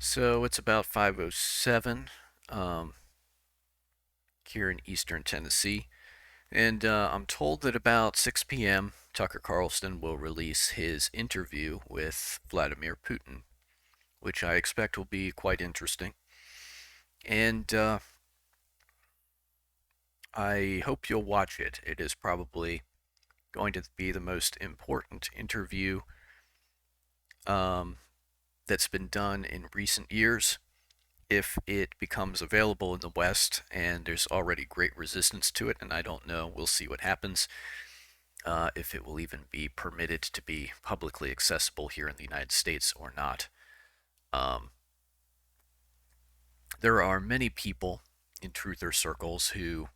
So it's about 5:07 um, here in Eastern Tennessee, and I'm told that about 6 p.m. Tucker Carlson will release his interview with Vladimir Putin, which I expect will be quite interesting. And I hope you'll watch it. It is probably going to be the most important interview um, that's been done in recent years. If it becomes available in the West, and there's already great resistance to it, and I don't know, we'll see what happens, if it will even be permitted to be publicly accessible here in the United States or not. Um, there are many people in truther circles who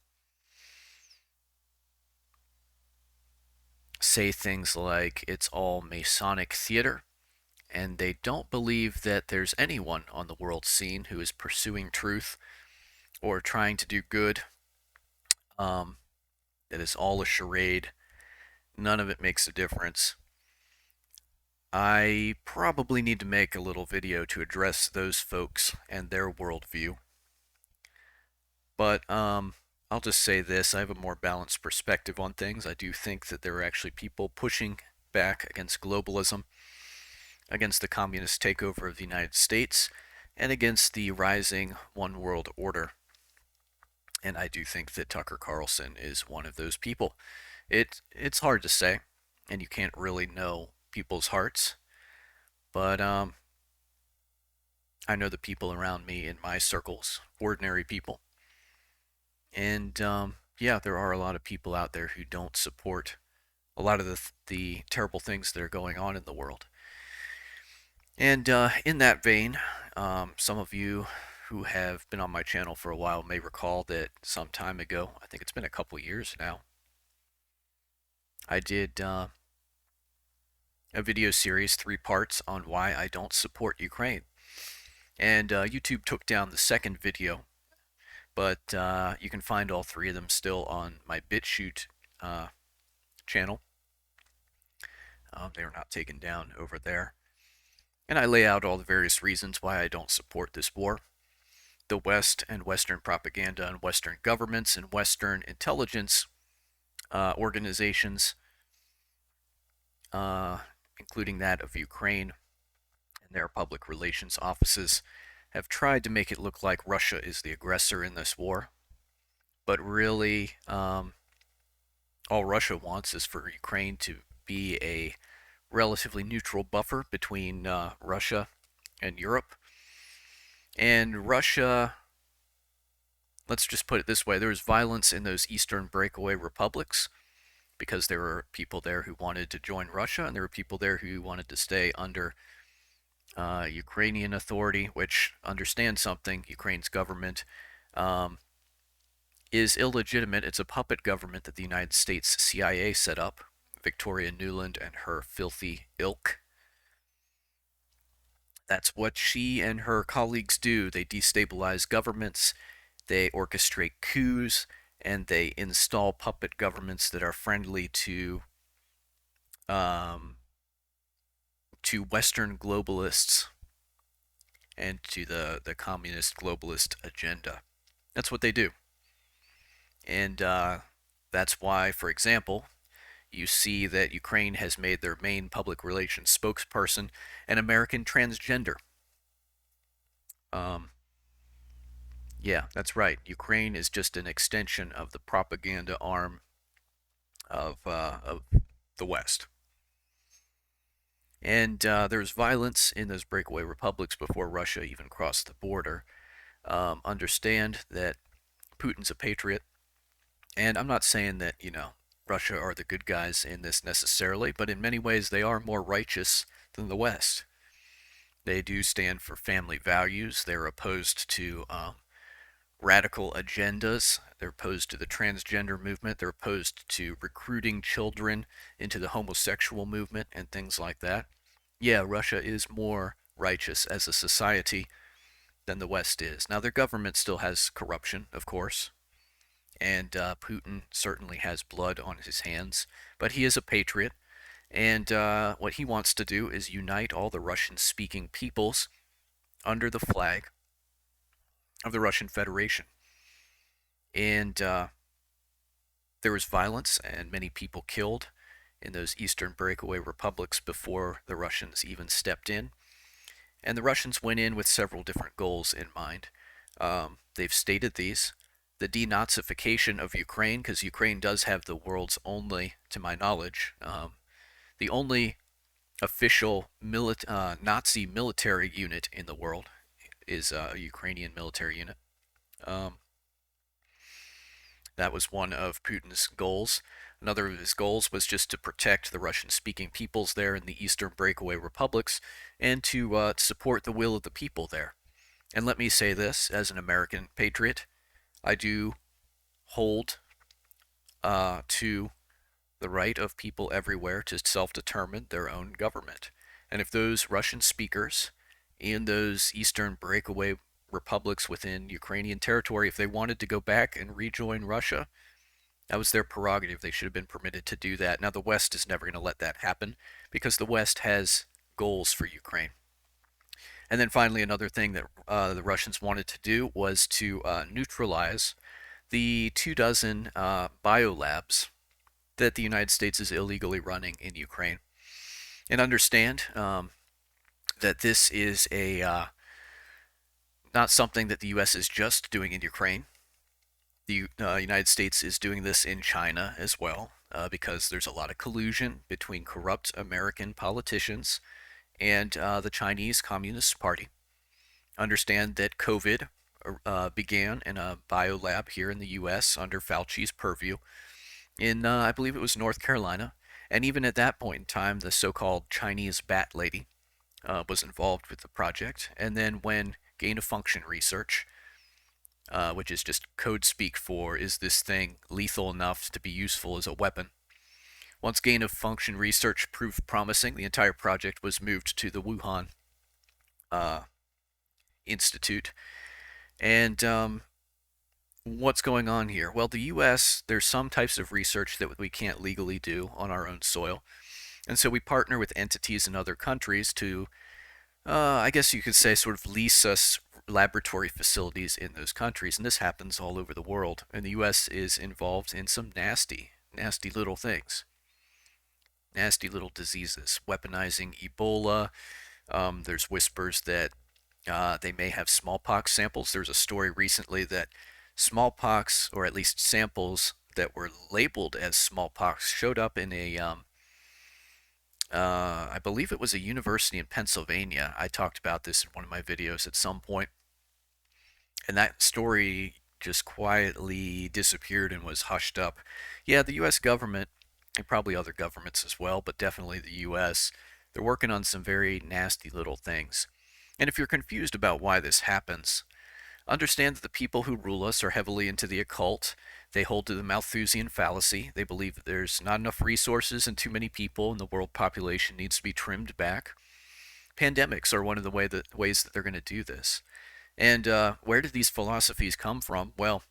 say things like it's all Masonic theater, and they don't believe that there's anyone on the world scene who is pursuing truth or trying to do good. Um, that is all a charade. None of it makes a difference. I probably need to make a little video to address those folks and their worldview. But I'll just say this, I have a more balanced perspective on things. I do think that there are actually people pushing back against globalism, against the communist takeover of the United States, and against the rising one world order. And I do think that Tucker Carlson is one of those people. It's hard to say, and you can't really know people's hearts, but I know the people around me in my circles, ordinary people, and yeah, there are a lot of people out there who don't support a lot of the terrible things that are going on in the world. And in that vein, some of you who have been on my channel for a while may recall that some time ago, I think it's been a couple years now, I did a video series, 3 parts, on why I don't support Ukraine. And YouTube took down the second video, but you can find all 3 of them still on my BitChute channel. They are not taken down over there. And I lay out all the various reasons why I don't support this war. The West and Western propaganda and Western governments and Western intelligence organizations, uh, including that of Ukraine and their public relations offices, have tried to make it look like Russia is the aggressor in this war. But really, all Russia wants is for Ukraine to be a relatively neutral buffer between Russia and Europe. And Russia, let's just put it this way, there was violence in those eastern breakaway republics because there were people there who wanted to join Russia, and there were people there who wanted to stay under Ukrainian authority, which, understand something, Ukraine's government is illegitimate. It's a puppet government that the United States CIA set up, Victoria Nuland and her filthy ilk. That's what she and her colleagues do. They destabilize governments, they orchestrate coups, and they install puppet governments that are friendly um, to Western globalists and to the communist globalist agenda. That's what they do. And that's why, for example, you see that Ukraine has made their main public relations spokesperson an American transgender. Um, yeah, that's right. Ukraine is just an extension of the propaganda arm of the West. And there's violence in those breakaway republics before Russia even crossed the border. Understand that Putin's a patriot. And I'm not saying that, Russia are the good guys in this necessarily, but in many ways they are more righteous than the West. They do stand for family values. They're opposed to radical agendas. They're opposed to the transgender movement. They're opposed to recruiting children into the homosexual movement and things like that. Yeah, Russia is more righteous as a society than the West is. Now, their government still has corruption, of course, and Putin certainly has blood on his hands, but he is a patriot, and what he wants to do is unite all the Russian-speaking peoples under the flag of the Russian Federation. And there was violence and many people killed in those eastern breakaway republics before the Russians even stepped in. And the Russians went in with several different goals in mind. They've stated these: the denazification of Ukraine, because Ukraine does have the world's only, to my knowledge, the only official Nazi military unit in the world is a Ukrainian military unit. Um, that was one of Putin's goals. Another of his goals was just to protect the Russian-speaking peoples there in the eastern breakaway republics and to support the will of the people there. And let me say this, as an American patriot, I do hold to the right of people everywhere to self-determine their own government. And if those Russian speakers in those eastern breakaway republics within Ukrainian territory, if they wanted to go back and rejoin Russia, that was their prerogative. They should have been permitted to do that. Now, the West is never going to let that happen because the West has goals for Ukraine. And then finally, another thing that the Russians wanted to do was to neutralize the 24 biolabs that the United States is illegally running in Ukraine. And understand that this is not something that the U.S. is just doing in Ukraine. The United States is doing this in China as well, because there's a lot of collusion between corrupt American politicians and the Chinese Communist Party. Understand that COVID began in a biolab here in the U.S. under Fauci's purview in, I believe it was North Carolina. And even at that point in time, the so-called Chinese bat lady was involved with the project. And then when gain-of-function research, which is just code speak for, is this thing lethal enough to be useful as a weapon? Once gain-of-function research proved promising, the entire project was moved to the Wuhan Institute. And what's going on here? Well, the U.S., there's some types of research that we can't legally do on our own soil. And so we partner with entities in other countries to, I guess you could say, sort of lease us laboratory facilities in those countries. And this happens all over the world. And the U.S. is involved in some nasty, nasty little things. Nasty little diseases. Weaponizing Ebola. There's whispers that they may have smallpox samples. There's a story recently that smallpox, or at least samples that were labeled as smallpox, showed up in a, I believe it was a university in Pennsylvania. I talked about this in one of my videos at some point. And that story just quietly disappeared and was hushed up. Yeah, the U.S. government, and probably other governments as well, but definitely the U.S., they're working on some very nasty little things. And if you're confused about why this happens, understand that the people who rule us are heavily into the occult. They hold to the Malthusian fallacy. They believe that there's not enough resources and too many people, and the world population needs to be trimmed back. Pandemics are one of the ways that they're going to do this. And where did these philosophies come from? Well,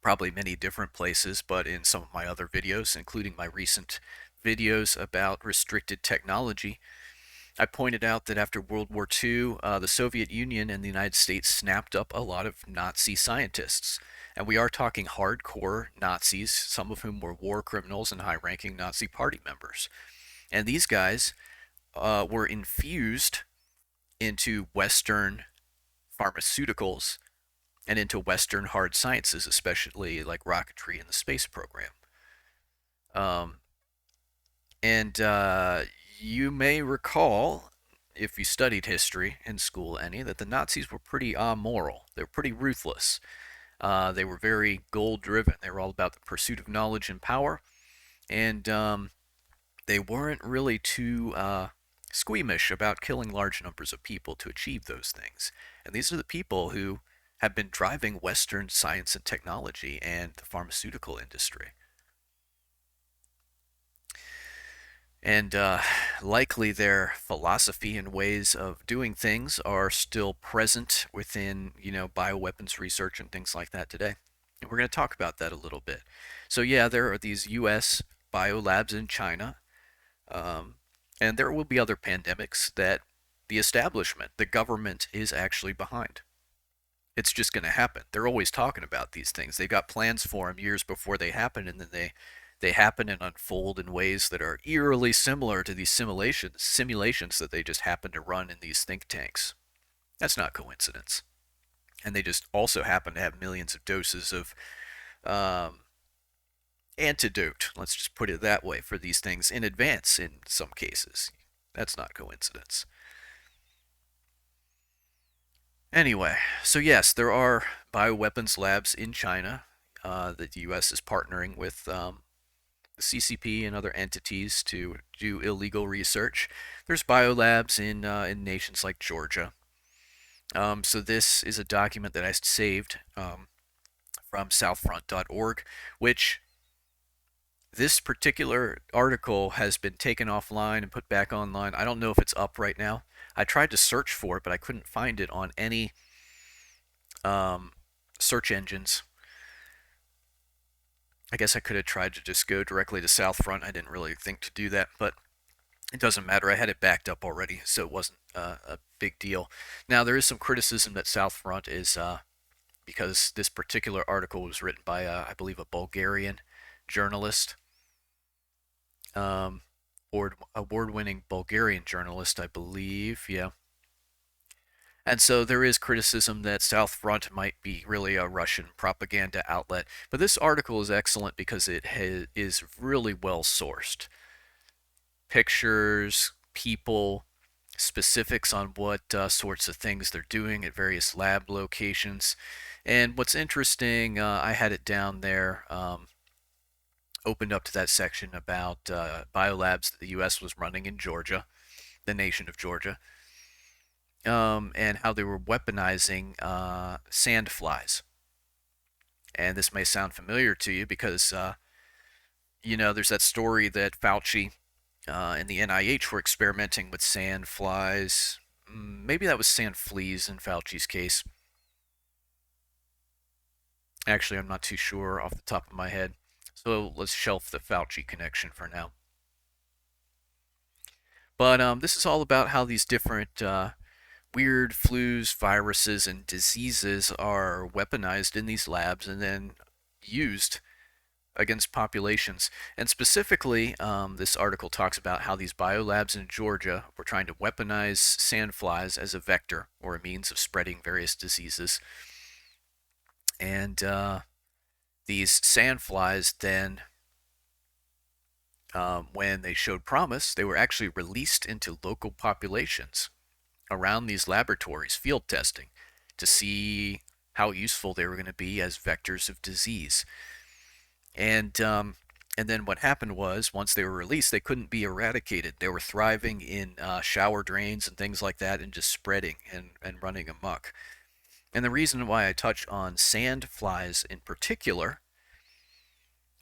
probably many different places, but in some of my other videos, including my recent videos about restricted technology, I pointed out that after World War II, the Soviet Union and the United States snapped up a lot of Nazi scientists. And we are talking hardcore Nazis, some of whom were war criminals and high-ranking Nazi party members. And these guys were infused into Western pharmaceuticals and into Western hard sciences, especially like rocketry and the space program. Um, and you may recall, if you studied history in school any, that the Nazis were pretty amoral. They were pretty ruthless. They were very goal-driven. They were all about the pursuit of knowledge and power. And they weren't really too squeamish about killing large numbers of people to achieve those things. And these are the people who have been driving Western science and technology and the pharmaceutical industry. And likely their philosophy and ways of doing things are still present within, bioweapons research and things like that today. And we're going to talk about that a little bit. So yeah, there are these U.S. biolabs in China, and there will be other pandemics that the establishment, the government is actually behind. It's just going to happen. They're always talking about these things. They've got plans for them years before they happen, and then they happen and unfold in ways that are eerily similar to these simulations that they just happen to run in these think tanks. That's not coincidence. And they just also happen to have millions of doses of um, antidote, let's just put it that way, for these things in advance in some cases. That's not coincidence. Anyway, so yes, there are bioweapons labs in China that the U.S. is partnering with the CCP and other entities to do illegal research. There's biolabs in nations like Georgia. So this is a document that I saved from southfront.org, which this particular article has been taken offline and put back online. I don't know if it's up right now. I tried to search for it, but I couldn't find it on any um, search engines. I guess I could have tried to just go directly to Southfront. I didn't really think to do that, but it doesn't matter. I had it backed up already, so it wasn't a big deal. Now, there is some criticism that Southfront is because this particular article was written by, I believe, a Bulgarian journalist, um, award-winning Bulgarian journalist, I believe. Yeah. And so there is criticism that South Front might be really a Russian propaganda outlet. But this article is excellent because it is really well sourced. Pictures, people, specifics on what sorts of things they're doing at various lab locations. And what's interesting, I had it down there, opened up to that section about biolabs that the U.S. was running in Georgia, the nation of Georgia, and how they were weaponizing sand flies. And this may sound familiar to you because, there's that story that Fauci and the NIH were experimenting with sand flies. Maybe that was sand fleas in Fauci's case. Actually, I'm not too sure off the top of my head. So let's shelf the Fauci connection for now. But this is all about how these different weird flus, viruses, and diseases are weaponized in these labs and then used against populations. And specifically, this article talks about how these biolabs in Georgia were trying to weaponize sandflies as a vector or a means of spreading various diseases. And these sandflies then, when they showed promise, they were actually released into local populations around these laboratories, field testing, to see how useful they were going to be as vectors of disease. And then what happened was, once they were released, they couldn't be eradicated. They were thriving in shower drains and things like that, and just spreading and running amok. And the reason why I touch on sand flies in particular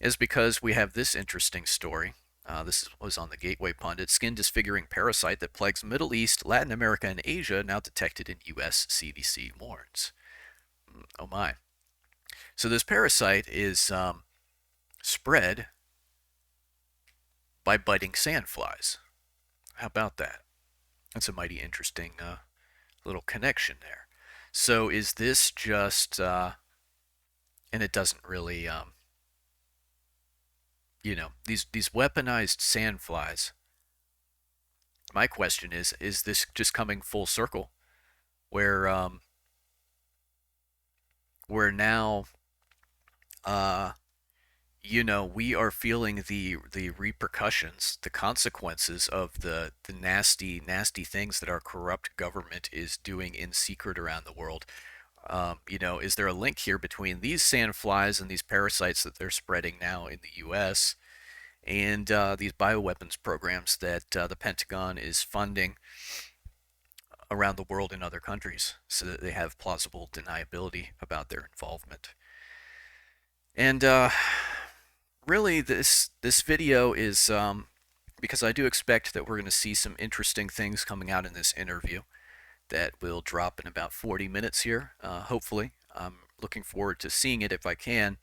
is because we have this interesting story. This was on the Gateway Pundit. Skin disfiguring parasite that plagues Middle East, Latin America, and Asia now detected in U.S. CDC warns. Oh my. So this parasite is spread by biting sandflies. How about that? That's a mighty interesting little connection there. So is this just, and it doesn't really, these weaponized sandflies. My question is this just coming full circle, where where now, uh, we are feeling the repercussions, the consequences of the nasty nasty things that our corrupt government is doing in secret around the world. Is there a link here between these sandflies and these parasites that they're spreading now in the U.S. and these bioweapons programs that the Pentagon is funding around the world in other countries, so that they have plausible deniability about their involvement? And really, this video is because I do expect that we're going to see some interesting things coming out in this interview that will drop in about 40 minutes here, hopefully. I'm looking forward to seeing it if I can.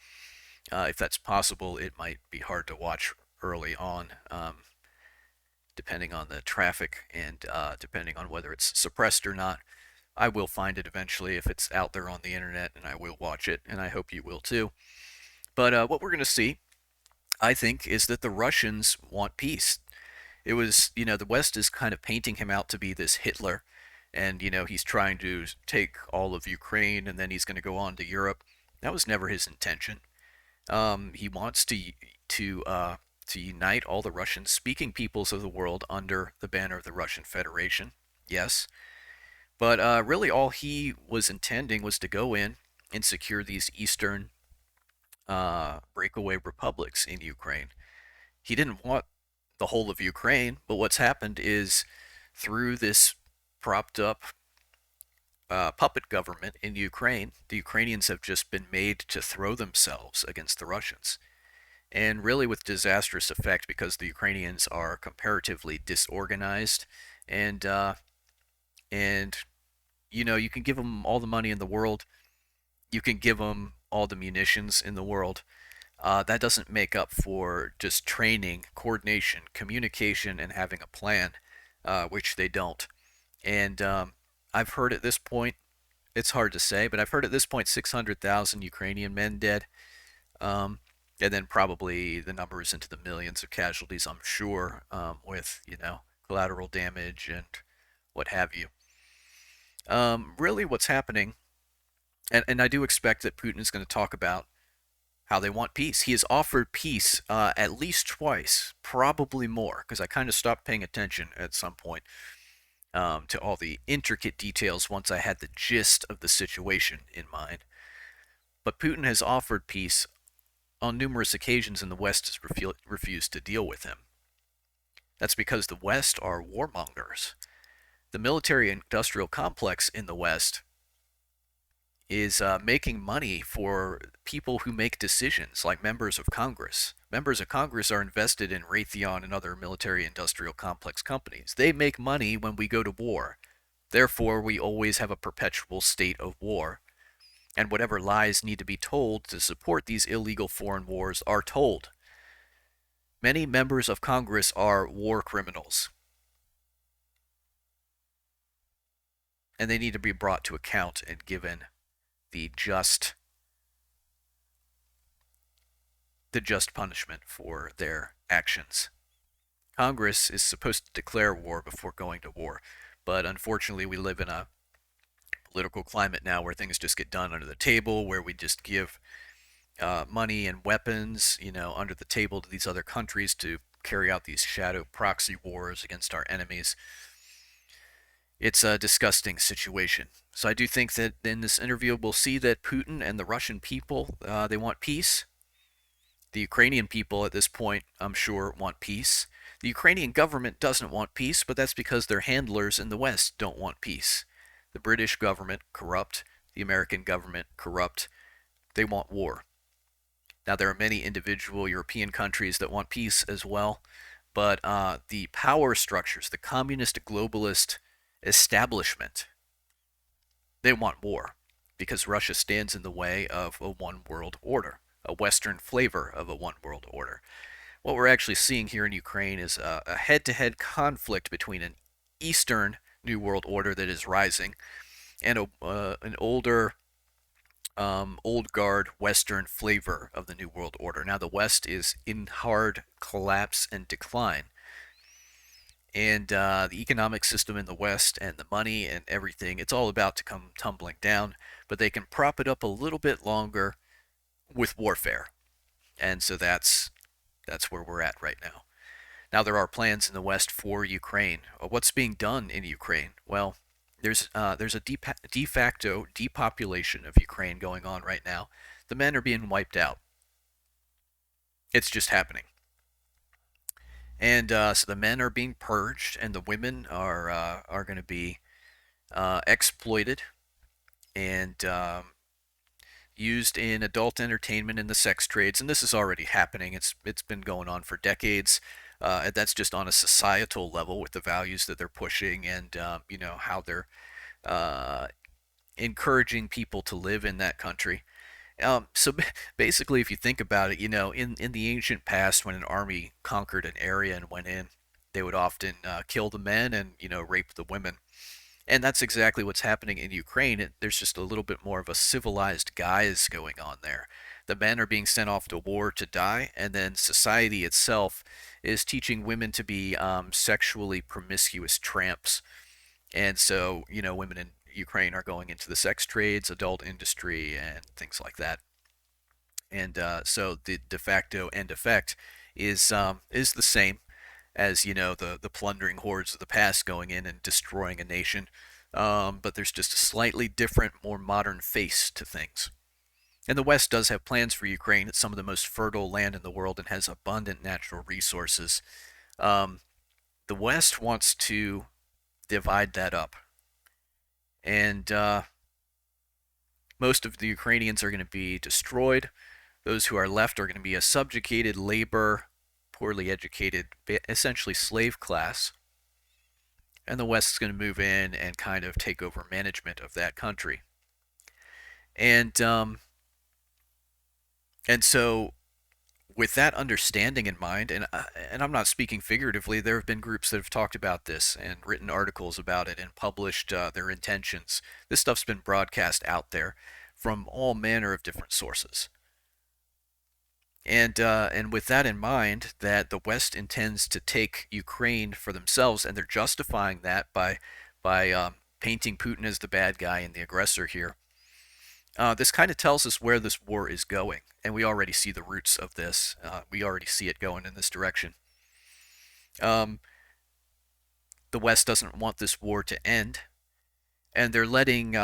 If that's possible, it might be hard to watch early on. depending on the traffic and depending on whether it's suppressed or not. I will find it eventually if it's out there on the internet, and I will watch it, and I hope you will too. But what we're going to see, I think, is that the Russians want peace. It was, the West is kind of painting him out to be this Hitler, and, he's trying to take all of Ukraine and then he's going to go on to Europe. That was never his intention. He wants to unite all the Russian-speaking peoples of the world under the banner of the Russian Federation. Yes, but really all he was intending was to go in and secure these eastern breakaway republics in Ukraine. He didn't want the whole of Ukraine, but what's happened is through this propped up puppet government in Ukraine, the Ukrainians have just been made to throw themselves against the Russians. And really with disastrous effect because the Ukrainians are comparatively disorganized and and you can give them all the money in the world, you can give them all the munitions in the world. That doesn't make up for just training, coordination, communication, and having a plan, which they don't. And I've heard at this point, it's hard to say, but I've heard at this point 600,000 Ukrainian men dead. Um, and then probably the numbers into the millions of casualties, I'm sure, with, collateral damage and what have you. Really, what's happening, and I do expect that Putin is going to talk about how they want peace. He has offered peace at least twice, probably more, because I kind of stopped paying attention at some point to all the intricate details once I had the gist of the situation in mind. But Putin has offered peace on numerous occasions, and the West has refused to deal with him. That's because the West are warmongers. The military-industrial complex in the West is making money for people who make decisions, like members of Congress. Members of Congress are invested in Raytheon and other military-industrial complex companies. They make money when we go to war. Therefore, we always have a perpetual state of war. And whatever lies need to be told to support these illegal foreign wars are told. Many members of Congress are war criminals, and they need to be brought to account and given the just punishment for their actions. Congress is supposed to declare war before going to war, but unfortunately we live in a political climate now where things just get done under the table, where we just give money and weapons, under the table to these other countries to carry out these shadow proxy wars against our enemies. It's a disgusting situation. So I do think that in this interview we'll see that Putin and the Russian people, they want peace. The Ukrainian people at this point, I'm sure, want peace. The Ukrainian government doesn't want peace, but that's because their handlers in the West don't want peace. The British government, corrupt. The American government, corrupt. They want war. Now, there are many individual European countries that want peace as well, but the power structures, the communist globalist establishment, they want war because Russia stands in the way of a one world order, a Western flavor of a one world order. What we're actually seeing here in Ukraine is a head-to-head conflict between an Eastern New World Order that is rising and an older, old guard Western flavor of the New World Order. Now the West is in hard collapse and decline. And the economic system in the West and the money and everything, it's all about to come tumbling down, but they can prop it up a little bit longer with warfare. And so that's where we're at right now. Now there are plans in the West for Ukraine. What's being done in Ukraine? Well, there's a de facto depopulation of Ukraine going on right now. The men are being wiped out. It's just happening. And so the men are being purged, and the women are going to be exploited and used in adult entertainment and the sex trades. And this is already happening. It's been going on for decades. And that's just on a societal level with the values that they're pushing and how they're encouraging people to live in that country. So basically, if you think about it, in the ancient past, when an army conquered an area and went in, They would often kill the men and rape the women. And that's exactly what's happening in Ukraine. There's just a little bit more of a civilized guise going on there. The men are being sent off to war to die, and then society itself is teaching women to be sexually promiscuous tramps. And so, women in Ukraine are going into the sex trades, adult industry, and things like that. And so the de facto end effect is the same as the plundering hordes of the past going in and destroying a nation. But there's just a slightly different, more modern face to things. And the West does have plans for Ukraine. It's some of the most fertile land in the world and has abundant natural resources. Um, the West wants to divide that up, and most of the Ukrainians are going to be destroyed. Those who are left are going to be a subjugated labor, poorly educated, essentially slave class. And the West is going to move in and kind of take over management of that country. And and so with that understanding in mind, and I'm not speaking figuratively, there have been groups that have talked about this and written articles about it and published their intentions. This stuff's been broadcast out there from all manner of different sources. And with that in mind, that the West intends to take Ukraine for themselves, and they're justifying that by painting Putin as the bad guy and the aggressor here. This kind of tells us where this war is going, and we already see the roots of this. We already see it going in this direction. Um, the West doesn't want this war to end, and they're letting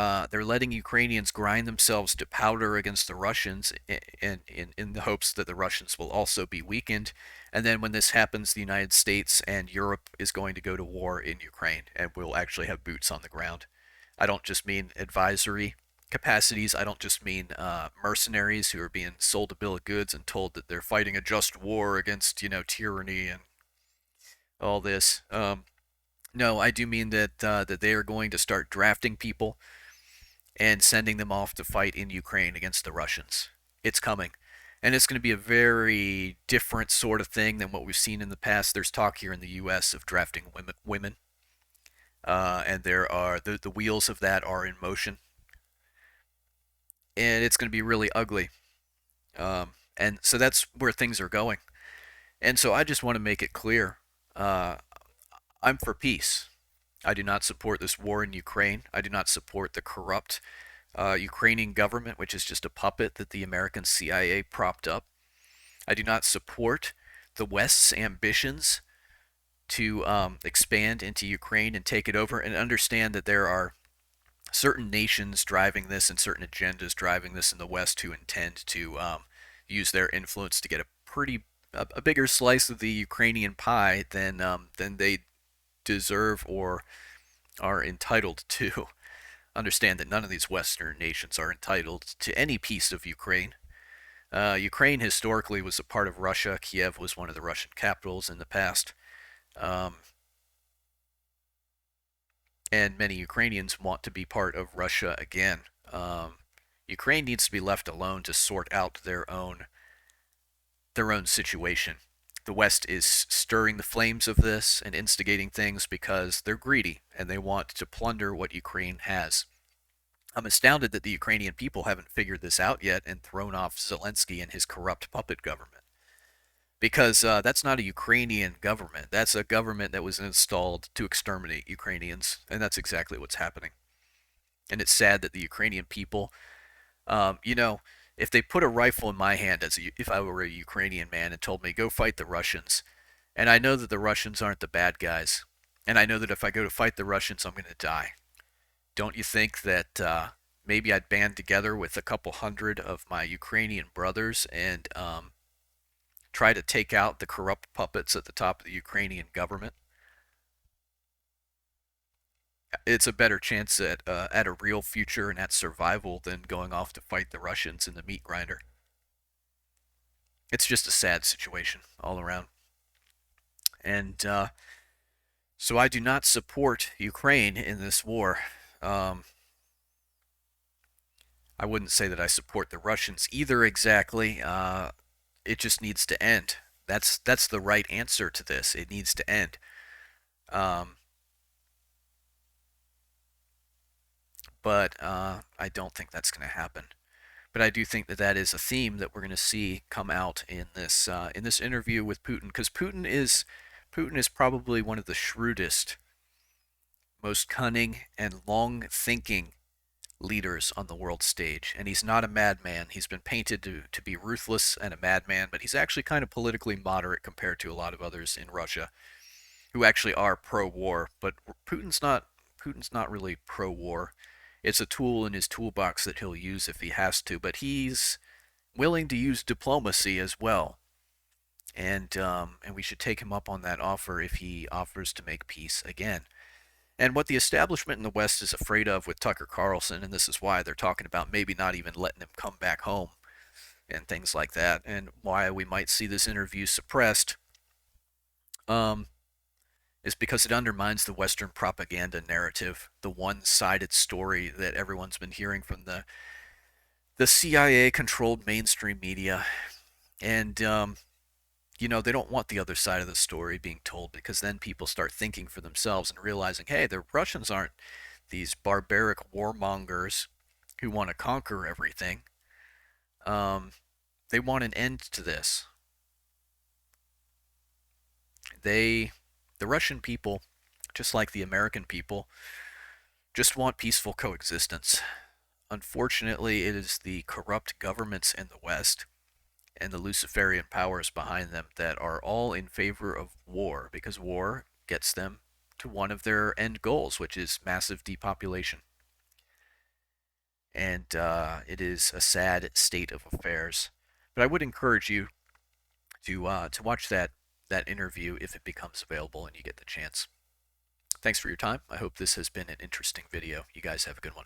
Ukrainians grind themselves to powder against the Russians in the hopes that the Russians will also be weakened. And then when this happens, the United States and Europe is going to go to war in Ukraine, and we'll actually have boots on the ground. I don't just mean advisory capacities. I don't just mean mercenaries who are being sold a bill of goods and told that they're fighting a just war against tyranny and all this. No, I do mean that they are going to start drafting people and sending them off to fight in Ukraine against the Russians. It's coming. And it's going to be a very different sort of thing than what we've seen in the past. There's talk here in the U.S. of drafting women, and there are the wheels of that are in motion, and it's going to be really ugly. And so that's where things are going. And so I just want to make it clear, uh, I'm for peace. I do not support this war in Ukraine. I do not support the corrupt Ukrainian government, which is just a puppet that the American CIA propped up. I do not support the West's ambitions to expand into Ukraine and take it over, and understand that there are certain nations driving this and certain agendas driving this in the West who intend to use their influence to get a bigger slice of the Ukrainian pie than they deserve or are entitled to. Understand that none of these Western nations are entitled to any piece of Ukraine. Ukraine historically was a part of Russia. Kiev was one of the Russian capitals in the past. Um, and many Ukrainians want to be part of Russia again. Ukraine needs to be left alone to sort out their own situation. The West is stirring the flames of this and instigating things because they're greedy and they want to plunder what Ukraine has. I'm astounded that the Ukrainian people haven't figured this out yet and thrown off Zelensky and his corrupt puppet government. Because that's not a Ukrainian government. That's a government that was installed to exterminate Ukrainians, and that's exactly what's happening. And it's sad that the Ukrainian people, um, you know, if they put a rifle in my hand if I were a Ukrainian man and told me go fight the Russians, and I know that the Russians aren't the bad guys, and I know that if I go to fight the Russians, I'm going to die. Don't you think that maybe I'd band together with a couple hundred of my Ukrainian brothers and try to take out the corrupt puppets at the top of the Ukrainian government? It's a better chance at a real future and at survival than going off to fight the Russians in the meat grinder. It's just a sad situation all around. And so I do not support Ukraine in this war. Um, I wouldn't say that I support the Russians either exactly. It just needs to end. That's the right answer to this. It needs to end. Um, but I don't think that's going to happen. But I do think that that is a theme that we're going to see come out in this interview with Putin, because Putin is probably one of the shrewdest, most cunning, and long-thinking leaders on the world stage. And he's not a madman. He's been painted to be ruthless and a madman, but he's actually kind of politically moderate compared to a lot of others in Russia who actually are pro-war. But Putin's not. Putin's not really pro-war. It's a tool in his toolbox that he'll use if he has to. But he's willing to use diplomacy as well. And we should take him up on that offer if he offers to make peace again. And what the establishment in the West is afraid of with Tucker Carlson, and this is why they're talking about maybe not even letting him come back home and things like that, and why we might see this interview suppressed, um, is because it undermines the Western propaganda narrative, the one-sided story that everyone's been hearing from the CIA-controlled mainstream media, and you know, they don't want the other side of the story being told, because then people start thinking for themselves and realizing, hey, the Russians aren't these barbaric warmongers who want to conquer everything. Um, they want an end to this. They, the Russian people, just like the American people, just want peaceful coexistence. Unfortunately, it is the corrupt governments in the West and the Luciferian powers behind them that are all in favor of war, because war gets them to one of their end goals, which is massive depopulation. And it is a sad state of affairs. But I would encourage you to watch that interview if it becomes available and you get the chance. Thanks for your time. I hope this has been an interesting video. You guys have a good one.